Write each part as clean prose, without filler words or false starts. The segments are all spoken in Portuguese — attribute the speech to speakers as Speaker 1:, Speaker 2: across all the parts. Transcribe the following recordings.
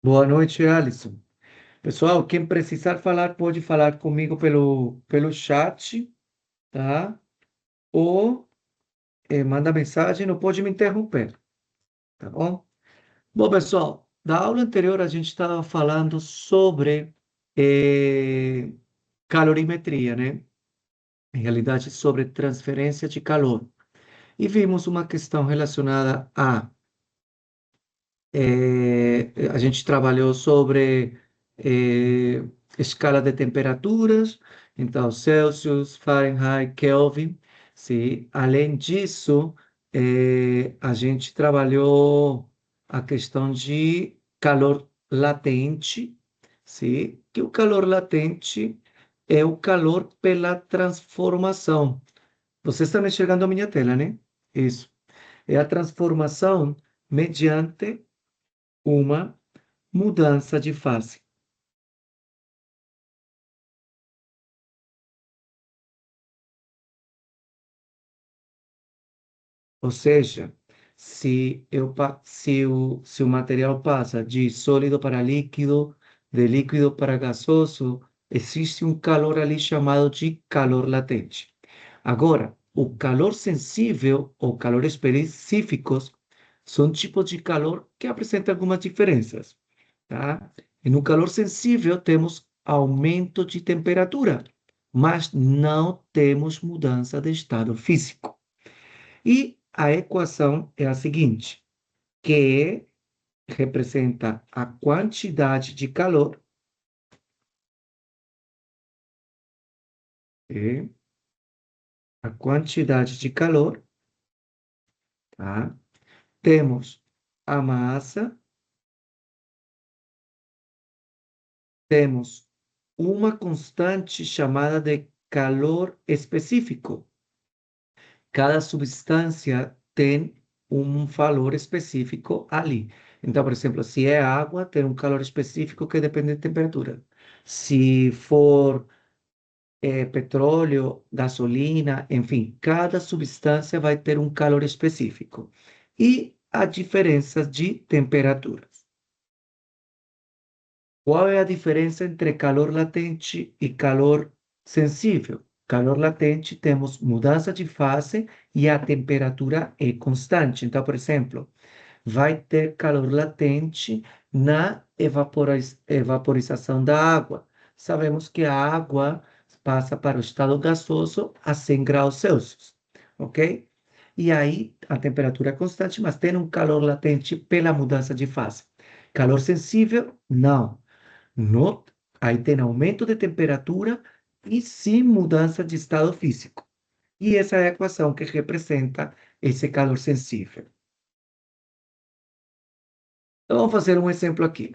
Speaker 1: Boa noite, Alisson. Pessoal, quem precisar falar, pode falar comigo pelo chat, tá? Ou manda mensagem, não pode me interromper, tá bom? Bom, pessoal, da aula anterior a gente estava falando sobre eh, calorimetria, né? Em realidade, sobre transferência de calor. E vimos uma questão relacionada a gente trabalhou sobre escala de temperaturas, então Celsius, Fahrenheit, Kelvin. Sim. Além disso, a gente trabalhou a questão de calor latente, sim, que o calor latente é o calor pela transformação. Você está me enxergando a minha tela, né? Isso. É a transformação mediante uma mudança de fase. Ou seja, se o material passa de sólido para líquido, de líquido para gasoso, existe um calor ali chamado de calor latente. Agora, o calor sensível ou calor específicos são tipos de calor que apresentam algumas diferenças, tá? E no calor sensível temos aumento de temperatura, mas não temos mudança de estado físico. E a equação é a seguinte: Q representa a quantidade de calor, e a quantidade de calor, tá? Temos a massa, temos uma constante chamada de calor específico. Cada substância tem um valor específico ali. Então, por exemplo, se é água, tem um calor específico que depende da temperatura. Se for petróleo, gasolina, enfim, cada substância vai ter um calor específico. E a diferença de temperaturas. Qual é a diferença entre calor latente e calor sensível? Calor latente, temos mudança de fase e a temperatura é constante. Então, por exemplo, vai ter calor latente na evaporização da água. Sabemos que a água passa para o estado gasoso a 100 graus Celsius, ok? E aí a temperatura é constante, mas tem um calor latente pela mudança de fase. Calor sensível, não. No, aí tem aumento de temperatura e sim mudança de estado físico. E essa é a equação que representa esse calor sensível. Então, vamos fazer um exemplo aqui.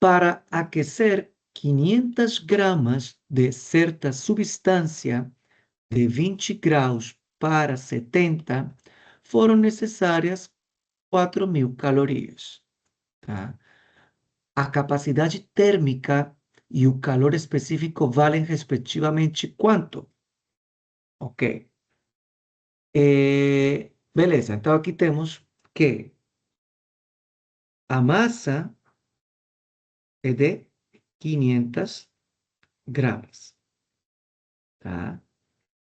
Speaker 1: Para aquecer 500 gramas de certa substância de 20 graus para 70, foram necessárias 4.000 calorias. Tá? A capacidade térmica e o calor específico valem respectivamente quanto? Ok. Beleza, então aqui temos que a massa é de 500 gramas, tá?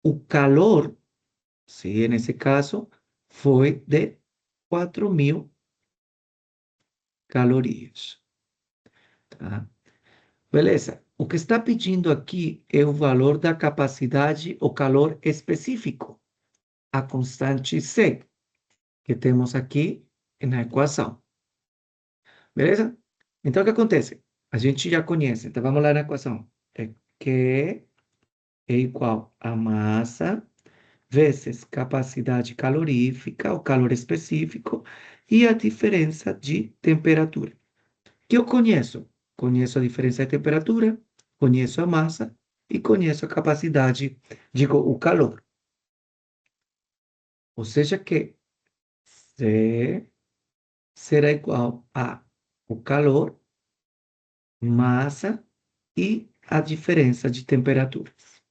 Speaker 1: O calor, se nesse caso, foi de 4.000 calorias, tá? Beleza. O que está pedindo aqui é o valor da capacidade, o calor específico, a constante C, que temos aqui na equação. Beleza? Então, o que acontece? A gente já conhece, então vamos lá na equação. É Q é igual a massa vezes capacidade calorífica, o calor específico, e a diferença de temperatura. Que eu conheço? Conheço a diferença de temperatura, conheço a massa e conheço a capacidade, digo, o calor. Ou seja que C será igual a o calor, massa e a diferença de temperaturas.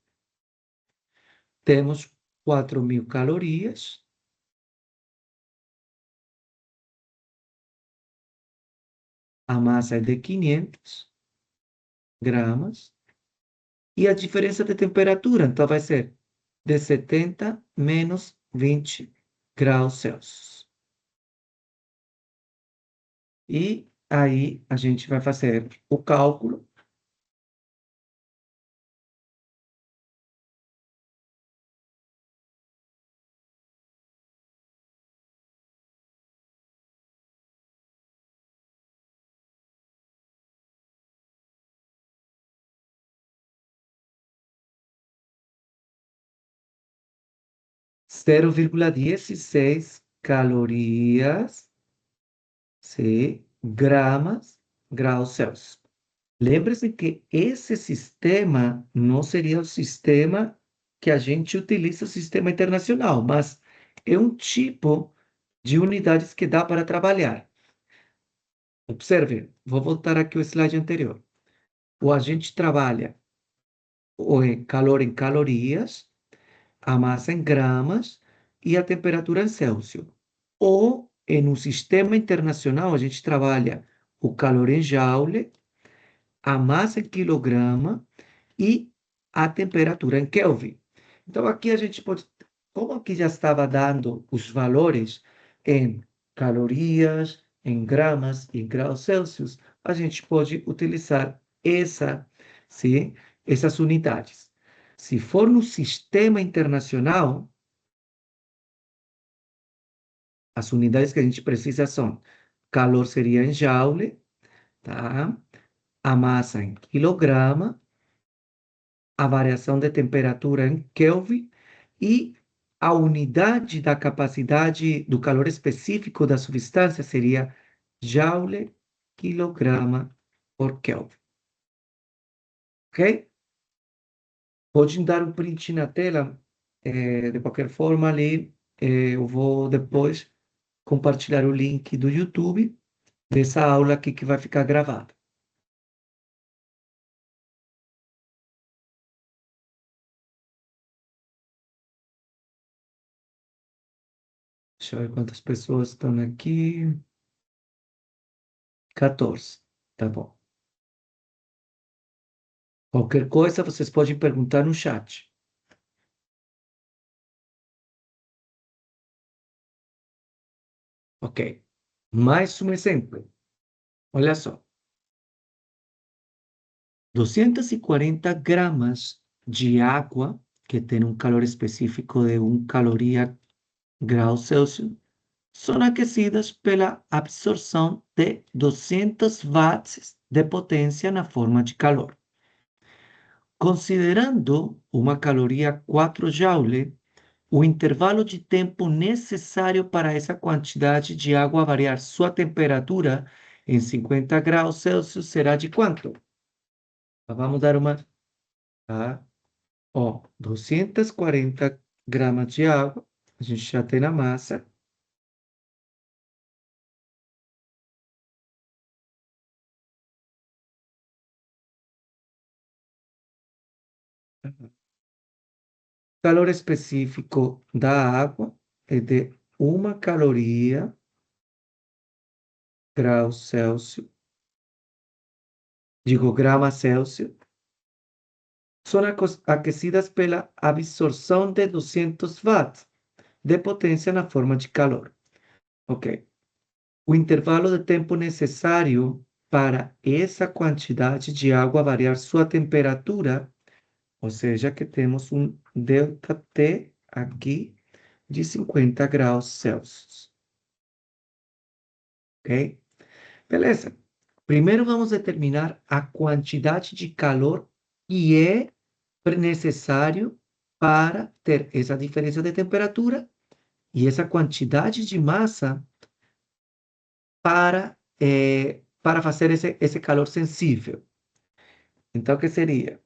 Speaker 1: Temos 4.000 calorias a massa é de 500 gramas, e a diferença de temperatura, então, vai ser de 70 menos 20 graus Celsius. E aí a gente vai fazer o cálculo. Zero vírgula 16 calorias, sim, graus Celsius. Lembre-se que esse sistema não seria o sistema que a gente utiliza, o sistema internacional, mas é um tipo de unidades que dá para trabalhar. Observe, vou voltar aqui ao slide anterior. O a gente trabalha o calor em calorias, a massa em gramas e a temperatura em Celsius. Ou, em um sistema internacional, a gente trabalha o calor em joule, a massa em quilograma e a temperatura em Kelvin. Então, aqui a gente pode, como aqui já estava dando os valores em calorias, em gramas e graus Celsius, a gente pode utilizar sim, essas unidades. Se for no sistema internacional, as unidades que a gente precisa são calor seria em joule, tá? A massa em quilograma, a variação de temperatura em Kelvin e a unidade da capacidade do calor específico da substância seria joule quilograma por Kelvin. Ok? Pode dar um print na tela. De qualquer forma, ali eu vou depois compartilhar o link do YouTube dessa aula aqui que vai ficar gravada. Deixa eu ver quantas pessoas estão aqui. 14. Tá bom. Qualquer coisa, vocês podem perguntar no chat. Ok. Mais um exemplo. Olha só. 240 gramas de água, que tem um calor específico de 1 caloria grau Celsius, são aquecidas pela absorção de 200 watts de potência na forma de calor. Considerando uma caloria 4 joule, o intervalo de tempo necessário para essa quantidade de água variar sua temperatura em 50 graus Celsius será de quanto? Vamos dar uma. Tá? Ó, 240 gramas de água, a gente já tem na massa. O calor específico da água é de 1 caloria grau Celsius, digo grama Celsius, são aquecidas pela absorção de 200 watts de potência na forma de calor. Ok. O intervalo de tempo necessário para essa quantidade de água variar sua temperatura, ou seja, que temos um ΔT aqui de 50 graus Celsius. Ok? Beleza. Primeiro vamos determinar a quantidade de calor que é necessário para ter essa diferença de temperatura e essa quantidade de massa para fazer esse calor sensível. Então, o que seria?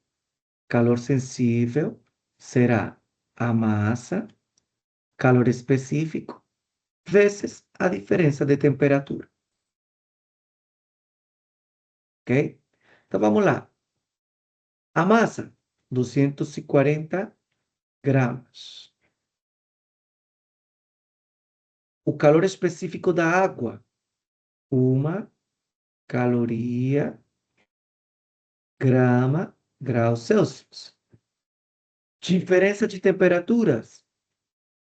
Speaker 1: Calor sensível será a massa, calor específico, vezes a diferença de temperatura. Ok? Então, vamos lá. A massa, 240 gramas. O calor específico da água, 1 caloria, grama, graus Celsius. Diferença de temperaturas,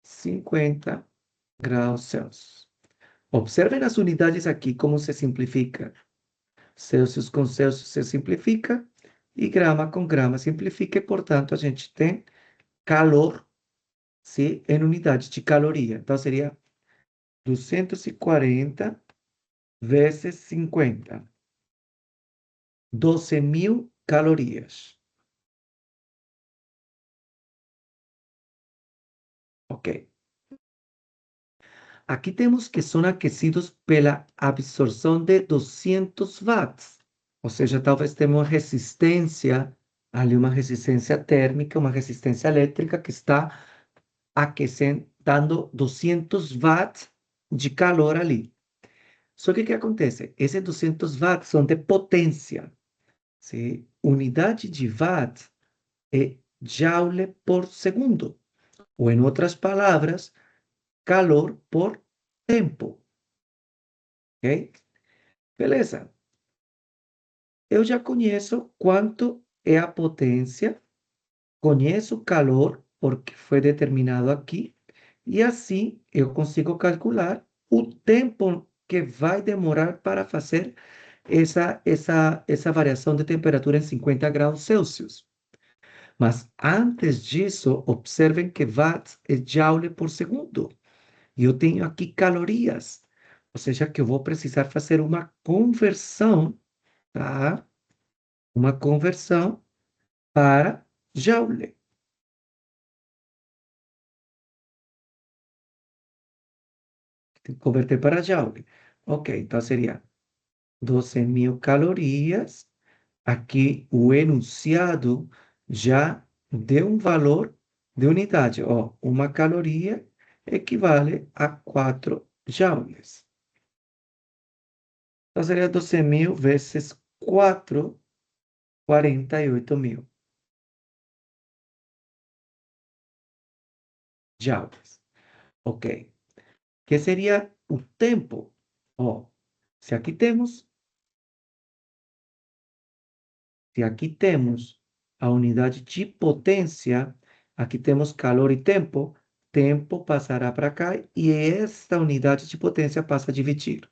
Speaker 1: 50 graus Celsius. Observem as unidades aqui, como se simplifica. Celsius com Celsius se simplifica e grama com grama simplifica, e, portanto, a gente tem calor, sim, em unidade de caloria. Então, seria 240 vezes 50. 12.000 calorias. Ok. Aqui temos que são aquecidos pela absorção de 200 watts. Ou seja, talvez tenha uma resistência, ali uma resistência térmica, uma resistência elétrica que está aquecendo, dando 200 watts de calor ali. Só que o que acontece? Esses 200 watts são de potência. Sim? Unidade de watt é joule por segundo. Ou, em outras palavras, calor por tempo. Ok? Beleza. Eu já conheço quanto é a potência, conheço o calor, porque foi determinado aqui, e assim eu consigo calcular o tempo que vai demorar para fazer essa variação de temperatura em 50 graus Celsius. Mas antes disso, observem que watts é joule por segundo. E eu tenho aqui calorias, ou seja, que eu vou precisar fazer uma conversão, tá? Uma conversão para joule. Tem que converter para joule. Ok, então seria 12.000 calorias. Aqui o enunciado já deu um valor de unidade. Ó, uma caloria equivale a 4 joules. Então seria 12.000 vezes 4, 48.000 joules. Ok. Que seria o tempo? Ó, se aqui temos, se aqui temos a unidade de potência, aqui temos calor e tempo, tempo passará para cá e esta unidade de potência passa a dividir.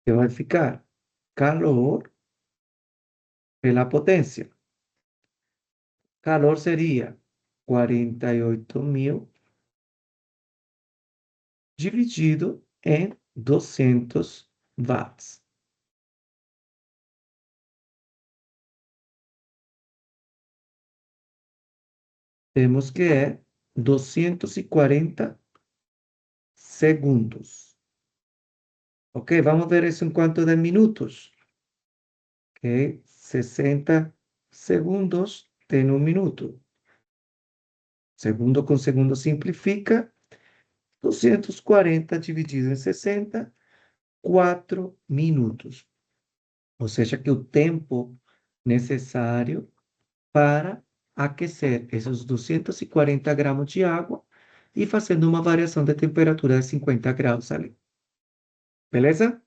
Speaker 1: Que vai ficar calor pela potência. Calor seria 48.000 dividido em 200 watts. Temos que é 240 segundos. Ok, vamos ver isso em quanto de minutos. Ok, 60 segundos tem um minuto. Segundo com segundo simplifica. 240 dividido em 60, 4 minutos. Ou seja, que o tempo necessário para aquecer esses 240 gramas de água e fazendo uma variação de temperatura de 50 graus ali. Beleza?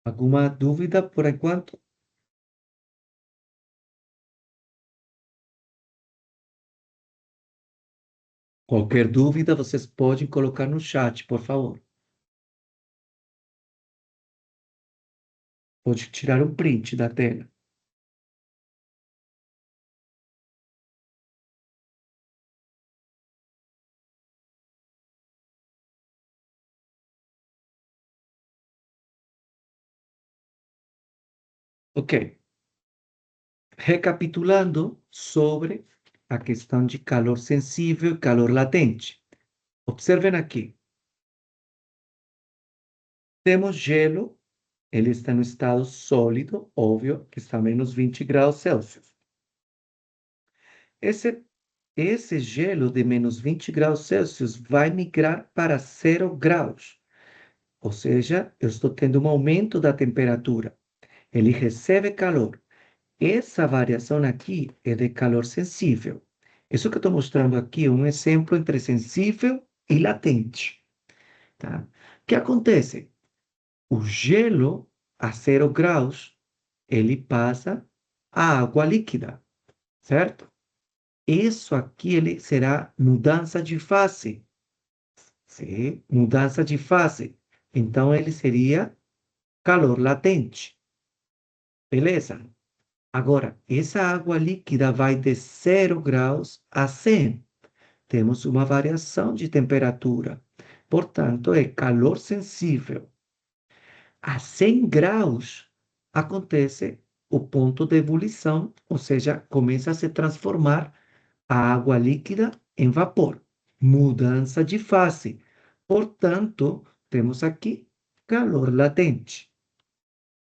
Speaker 1: Alguma dúvida por enquanto? Qualquer dúvida, vocês podem colocar no chat, por favor. Pode tirar um print da tela. Ok. Recapitulando sobre a questão de calor sensível e calor latente. Observem aqui. Temos gelo, ele está no estado sólido, óbvio, que está a menos 20 graus Celsius. Esse, esse gelo de menos 20 graus Celsius vai migrar para 0 graus. Ou seja, eu estou tendo um aumento da temperatura. Ele recebe calor. Essa variação aqui é de calor sensível. Isso que eu estou mostrando aqui é um exemplo entre sensível e latente. tá? O que acontece? O gelo a 0 graus, ele passa a água líquida, certo? Isso aqui ele será mudança de fase, sim? Mudança de fase. Então, ele seria calor latente, beleza? Agora, essa água líquida vai de 0 graus a 100. Temos uma variação de temperatura. Portanto, é calor sensível. A 100 graus acontece o ponto de ebulição, ou seja, começa a se transformar a água líquida em vapor. Mudança de fase. Portanto, temos aqui calor latente.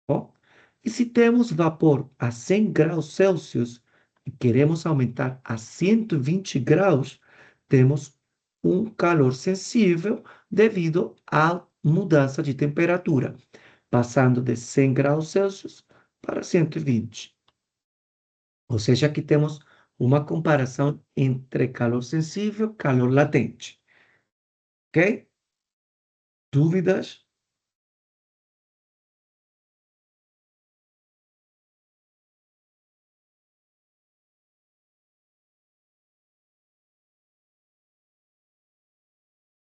Speaker 1: Ó, e se temos vapor a 100 graus Celsius e queremos aumentar a 120 graus, temos um calor sensível devido à mudança de temperatura, passando de 100 graus Celsius para 120. Ou seja, aqui temos uma comparação entre calor sensível e calor latente. Ok? Dúvidas?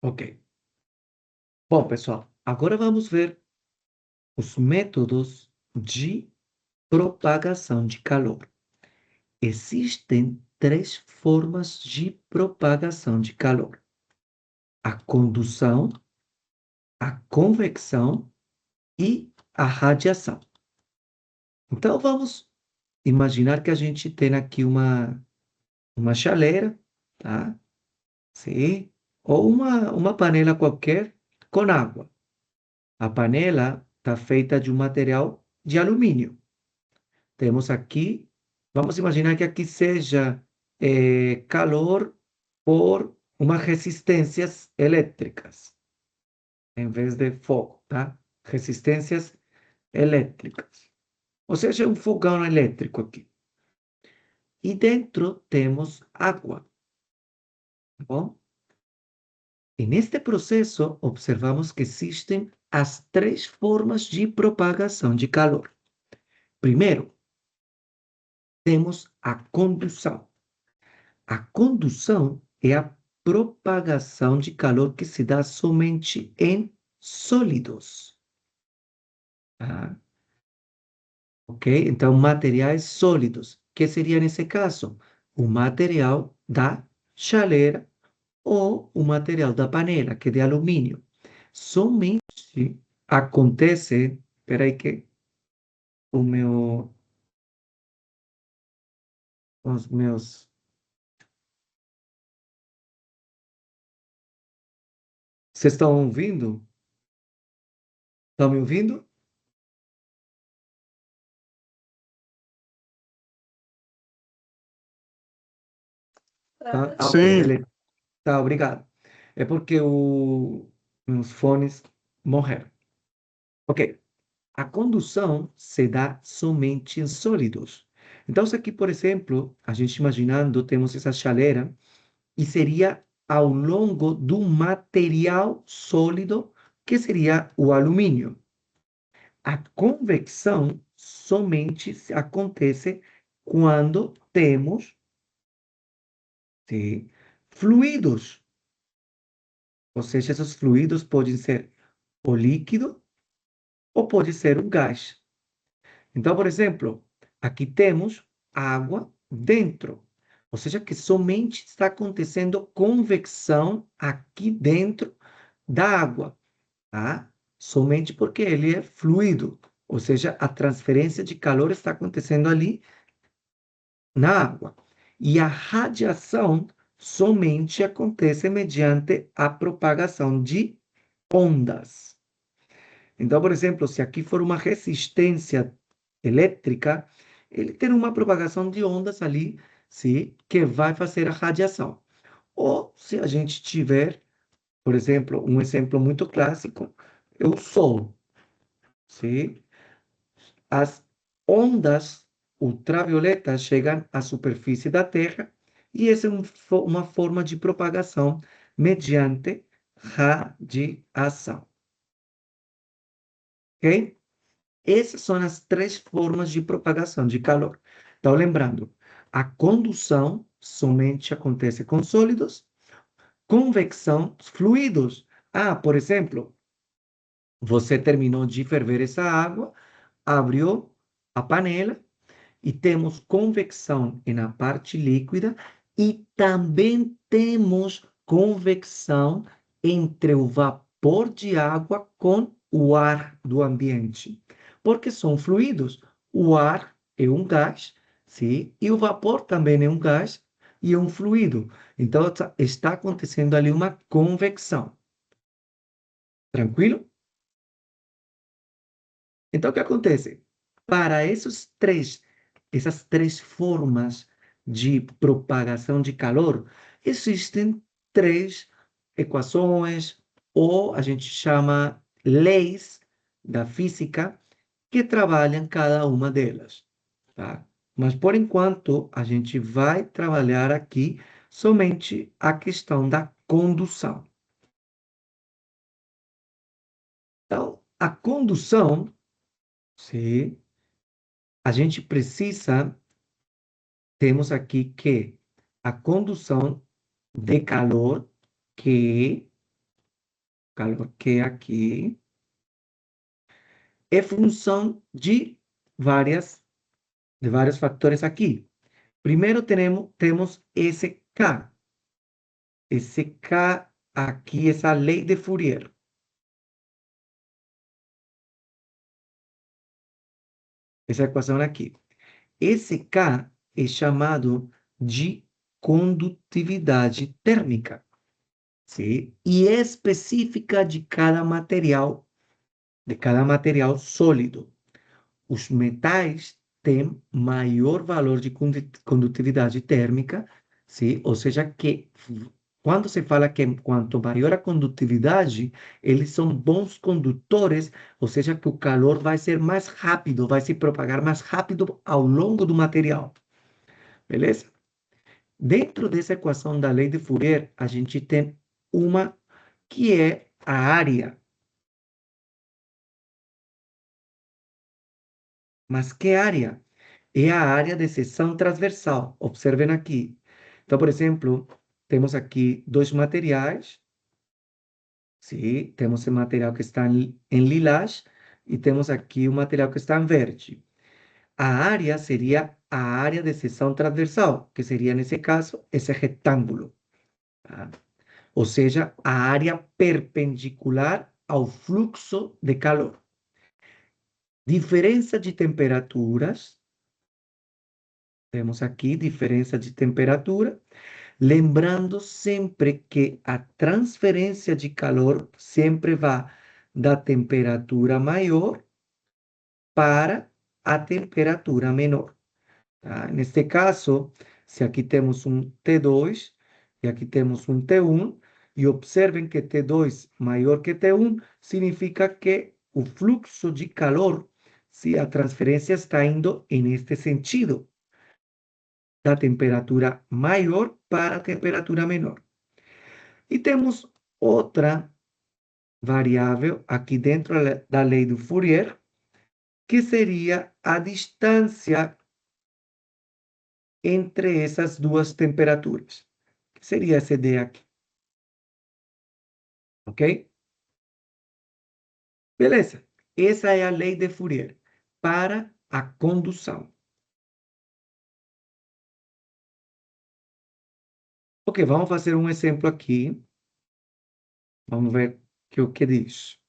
Speaker 1: Ok. Bom, pessoal, agora vamos ver os métodos de propagação de calor. Existem três formas de propagação de calor: a condução, a convecção e a radiação. Então, vamos imaginar que a gente tem aqui uma chaleira, tá? Sim, ou uma panela qualquer com água. A panela está feita de um material de alumínio. Temos aqui, vamos imaginar que aqui seja calor por umas resistências elétricas, em vez de fogo, tá? Resistências elétricas. Ou seja, um fogão elétrico aqui. E dentro temos água, tá bom? E neste processo, observamos que existem as três formas de propagação de calor. Primeiro, temos a condução. A condução é a propagação de calor que se dá somente em sólidos. Tá? Ok? Então, materiais sólidos. Que seria nesse caso? O material da chaleira ou o material da panela, que é de alumínio. Somente acontece. Espera aí que o meu, os meus. Vocês estão ouvindo? Estão me ouvindo? Tá? Ah, ok,
Speaker 2: Sim,
Speaker 1: beleza. Tá, obrigado. É porque meus fones morreram. Ok. A condução se dá somente em sólidos. Então, se aqui, por exemplo, a gente imaginando, temos essa chaleira, e seria ao longo do material sólido, que seria o alumínio. A convecção somente acontece quando temos, sim, fluidos. Ou seja, esses fluidos podem ser o líquido ou pode ser um gás. Então, por exemplo, aqui temos água dentro, ou seja, que somente está acontecendo convecção aqui dentro da água, tá? Somente porque ele é fluido, ou seja, a transferência de calor está acontecendo ali na água. E a radiação somente acontece mediante a propagação de ondas. Então, por exemplo, se aqui for uma resistência elétrica, ele tem uma propagação de ondas ali, sim, que vai fazer a radiação. Ou se a gente tiver, por exemplo, um exemplo muito clássico, é o Sol, sim? As ondas ultravioletas chegam à superfície da Terra e essa é uma forma de propagação mediante radiação. Ok? Essas são as três formas de propagação de calor. Então, lembrando, a condução somente acontece com sólidos, convecção, fluidos. Ah, por exemplo, você terminou de ferver essa água, abriu a panela e temos convecção na parte líquida e também temos convecção entre o vapor de água com o ar do ambiente, porque são fluidos. O ar é um gás, sim, e o vapor também é um gás e é um fluido. Então, está acontecendo ali uma convecção. Tranquilo? Então, o que acontece? Para essas três formas de propagação de calor, existem três equações, ou a gente chama leis da física, que trabalham cada uma delas, tá? Mas, por enquanto, a gente vai trabalhar aqui somente a questão da condução. Então, a condução, sim, a gente precisa, temos aqui que a condução de calor que aqui, é função de vários fatores aqui. Primeiro temos esse K. Esse K aqui, essa lei de Fourier. Essa equação aqui. Esse K é chamado de condutividade térmica, sim? E é específica de cada material sólido. Os metais têm maior valor de condutividade térmica, sim? Ou seja, que quando se fala que quanto maior a condutividade, eles são bons condutores, ou seja, que o calor vai ser mais rápido, vai se propagar mais rápido ao longo do material. Beleza? Dentro dessa equação da lei de Fourier, a gente tem uma que é a área. Mas que área? É a área de seção transversal. Observem aqui. Então, por exemplo, temos aqui dois materiais. Sim, temos o material que está em lilás e temos aqui o material que está em verde. A área seria a área de seção transversal, que seria, nesse caso, esse retângulo. Tá? Ou seja, a área perpendicular ao fluxo de calor. Diferença de temperaturas. Temos aqui diferença de temperatura. Lembrando sempre que a transferência de calor sempre vai da temperatura maior para a temperatura menor. Tá? Neste caso, se aqui temos um T2 e aqui temos um T1, e observem que T2 maior que T1 significa que o fluxo de calor, se a transferência está indo em este sentido, da temperatura maior para a temperatura menor. E temos outra variável aqui dentro da lei do Fourier, que seria a distância entre essas duas temperaturas, que seria esse D aqui. Ok? Beleza. Essa é a lei de Fourier para a condução. Ok, vamos fazer um exemplo aqui. Vamos ver o que diz.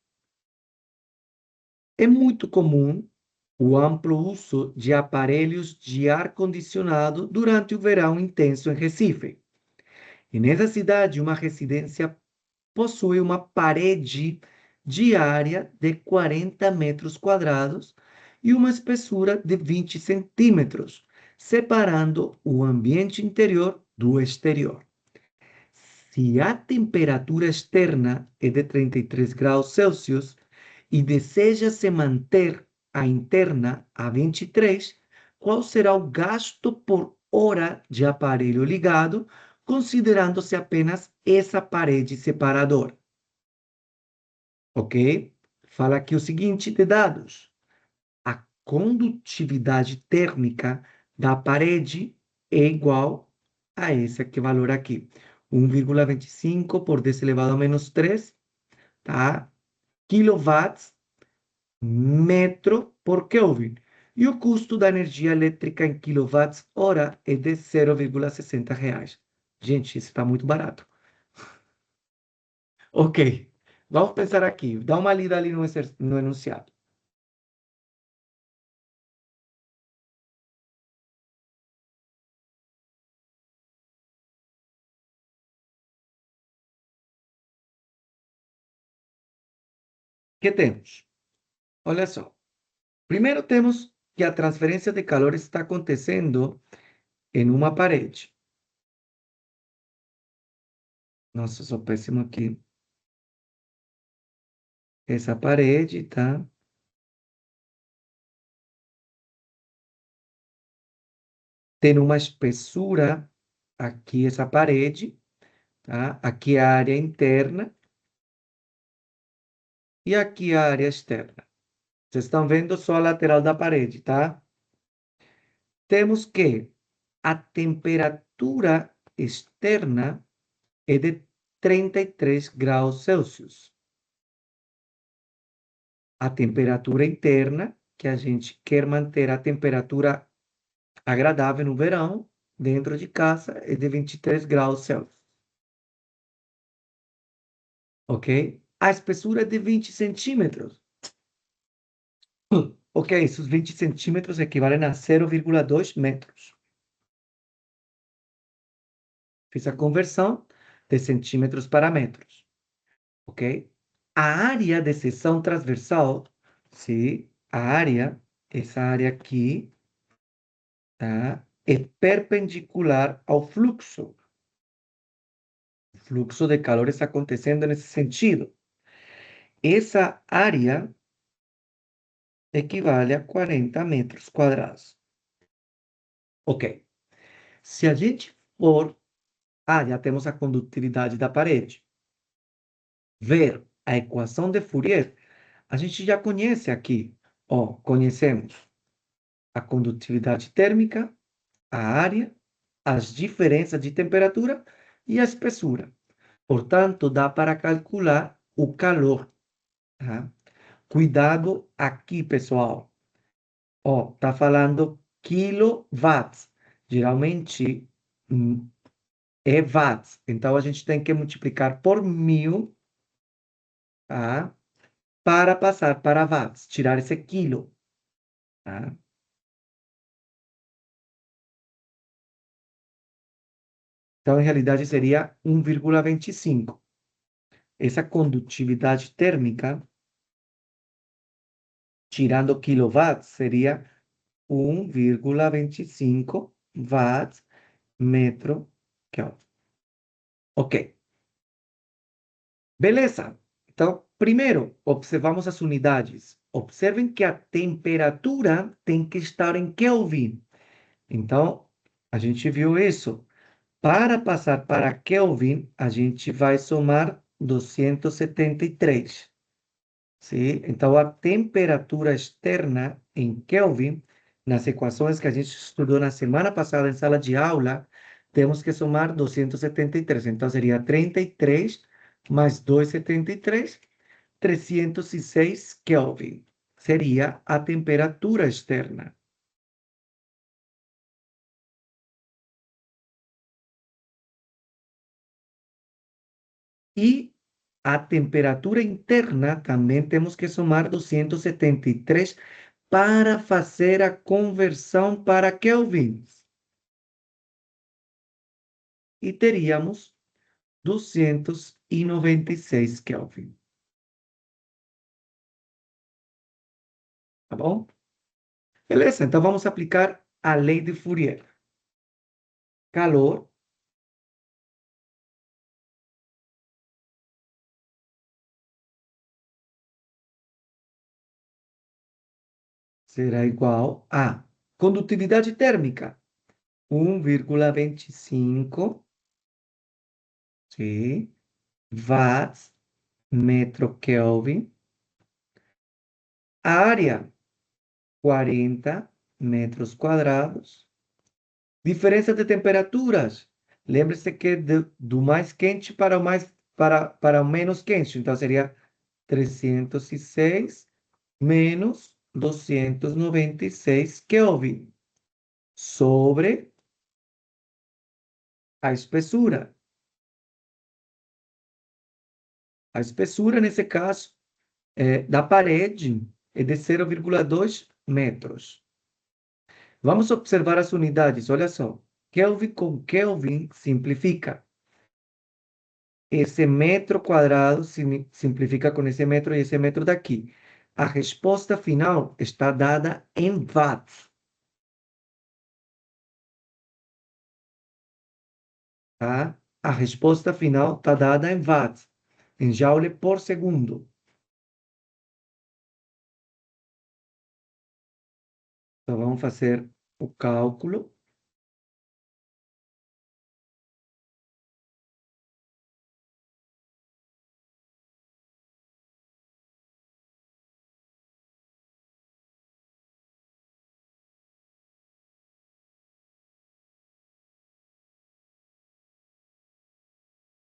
Speaker 1: É muito comum o amplo uso de aparelhos de ar-condicionado durante o verão intenso em Recife. E nessa cidade, uma residência possui uma parede diária de 40 metros quadrados e uma espessura de 20 centímetros, separando o ambiente interior do exterior. Se a temperatura externa é de 33 graus Celsius e deseja-se manter a interna a 23, qual será o gasto por hora de aparelho ligado, considerando-se apenas essa parede separadora? ok? Fala aqui o seguinte de dados. A condutividade térmica da parede é igual a esse aqui, valor aqui. 1,25 por 10 elevado a menos 3, tá? Quilowatts metro por Kelvin. E o custo da energia elétrica em quilowatts-hora é de 0,60 reais. Gente, isso está muito barato. Ok, vamos pensar aqui. Dá uma lida ali no enunciado. O que temos? Olha só. Primeiro temos que a transferência de calor está acontecendo em uma parede. Nossa, sou péssimo aqui. Essa parede, tá? Tem uma espessura aqui, essa parede, tá? Aqui é a área interna e aqui a área externa. Vocês estão vendo só a lateral da parede, tá? Temos que a temperatura externa é de 33 graus Celsius. A temperatura interna, que a gente quer manter a temperatura agradável no verão, dentro de casa, é de 23 graus Celsius. Ok? A espessura é de 20 centímetros. Ok, esses 20 centímetros equivalem a 0,2 metros. Fiz a conversão de centímetros para metros. Ok? A área de seção transversal, sim, a área, essa área aqui, tá? É perpendicular ao fluxo. O fluxo de calor está acontecendo nesse sentido. Essa área equivale a 40 metros quadrados. Ok. Se a gente for, já temos a condutividade da parede. Ver a equação de Fourier, a gente já conhece aqui. Ó, conhecemos a condutividade térmica, a área, as diferenças de temperatura e a espessura. Portanto, dá para calcular o calor. Tá? Cuidado aqui, pessoal. Ó, tá falando quilowatts. Geralmente é watts. Então, a gente tem que multiplicar por 1000, tá? Para passar para watts, tirar esse quilo, tá? Então, em realidade, seria 1,25. Essa condutividade térmica, tirando quilowatts, seria 1,25 watts metro Kelvin. Ok, beleza. Então, primeiro, observamos as unidades. Observem que a temperatura tem que estar em Kelvin. Então, a gente viu isso. Para passar para Kelvin, a gente vai somar 273. Sim? Então, a temperatura externa em Kelvin, nas equações que a gente estudou na semana passada em sala de aula, temos que somar 273. Então, seria 33 mais 273, 306 Kelvin. Seria a temperatura externa. E a temperatura interna também temos que somar 273 para fazer a conversão para kelvins. E teríamos 296 Kelvin. Tá bom? Beleza, então vamos aplicar a lei de Fourier. Calor será igual a condutividade térmica, 1,25, sim, watts metro Kelvin. Área, 40 metros quadrados. Diferença de temperaturas. Lembre-se que do mais quente para o para o menos quente. Então, seria 306 menos 296 Kelvin sobre a espessura. A espessura, nesse caso, da parede é de 0,2 metros. Vamos observar as unidades, olha só. Kelvin com Kelvin simplifica. Esse metro quadrado simplifica com esse metro e esse metro daqui. A resposta final está dada em watts, tá? A resposta final está dada em watts, em joule por segundo. Então, vamos fazer o cálculo.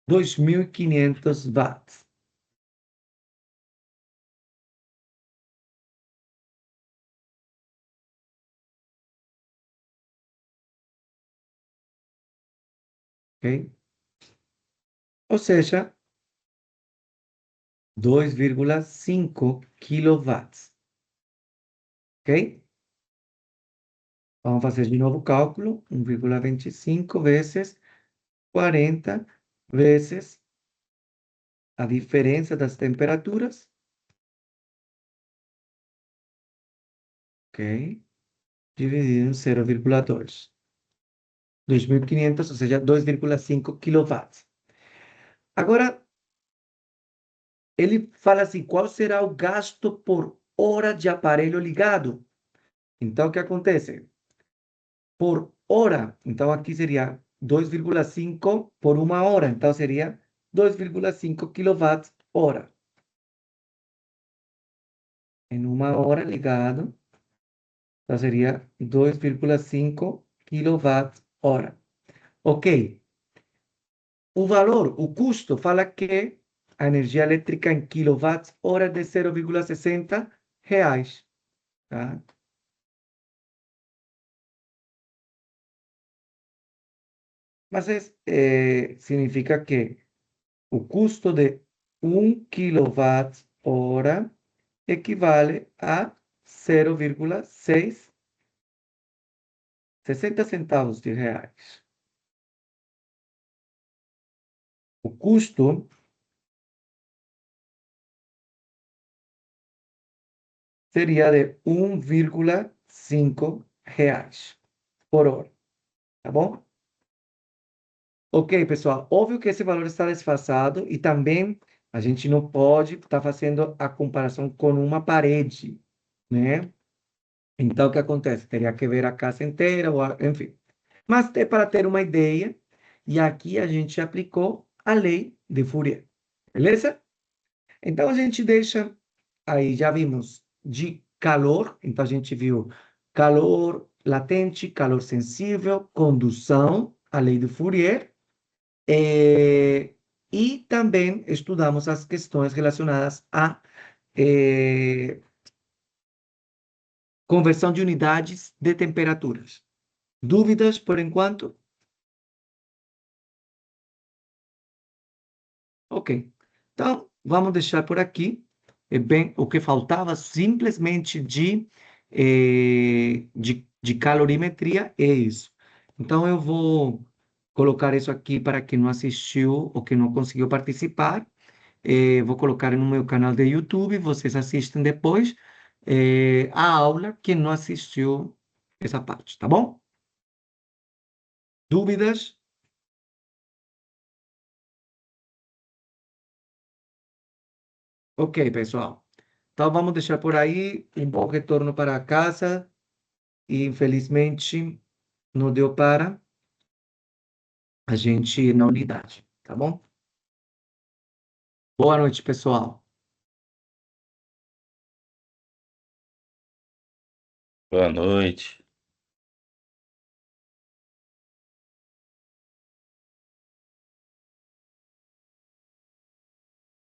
Speaker 1: Dois mil e quinhentos watts. Ok? Ou seja, 2,5 quilowatts. Ok? Vamos fazer de novo o cálculo. 1,25 vezes 40 vezes a diferença das temperaturas. Ok? Dividido em 0,2. 2.500, ou seja, 2,5 quilowatts. Agora, ele fala assim, qual será o gasto por hora de aparelho ligado? Então, o que acontece? Por hora, então aqui seria 2,5 por uma hora, então seria 2,5 quilowatts hora. Em uma hora ligado, então seria 2,5 quilowatts hora. Ok. O valor, o custo, fala que a energia elétrica em quilowatts hora de 0,60 reais, tá? Mas significa que o custo de 1 kWh equivale a 0,660 centavos de reais. O custo seria de 1,5 reais por hora, tá bom? Ok, pessoal, óbvio que esse valor está desfasado e também a gente não pode estar fazendo a comparação com uma parede, né? Então, o que acontece? Teria que ver a casa inteira, enfim. Mas é para ter uma ideia, e aqui a gente aplicou a lei de Fourier, beleza? Então, a gente deixa, aí já vimos de calor, então a gente viu calor latente, calor sensível, condução, a lei de Fourier. E também estudamos as questões relacionadas à conversão de unidades de temperaturas. Dúvidas por enquanto? Ok. Então, vamos deixar por aqui. É bem, o que faltava simplesmente de calorimetria é isso. Então, eu vou colocar isso aqui para quem não assistiu ou quem não conseguiu participar. Vou colocar no meu canal de YouTube, vocês assistem depois a aula, quem não assistiu essa parte, tá bom? Dúvidas? Ok, pessoal. Então vamos deixar por aí um bom retorno para casa e infelizmente não deu para a gente ir na unidade, tá bom? Boa noite, pessoal.
Speaker 2: Boa noite.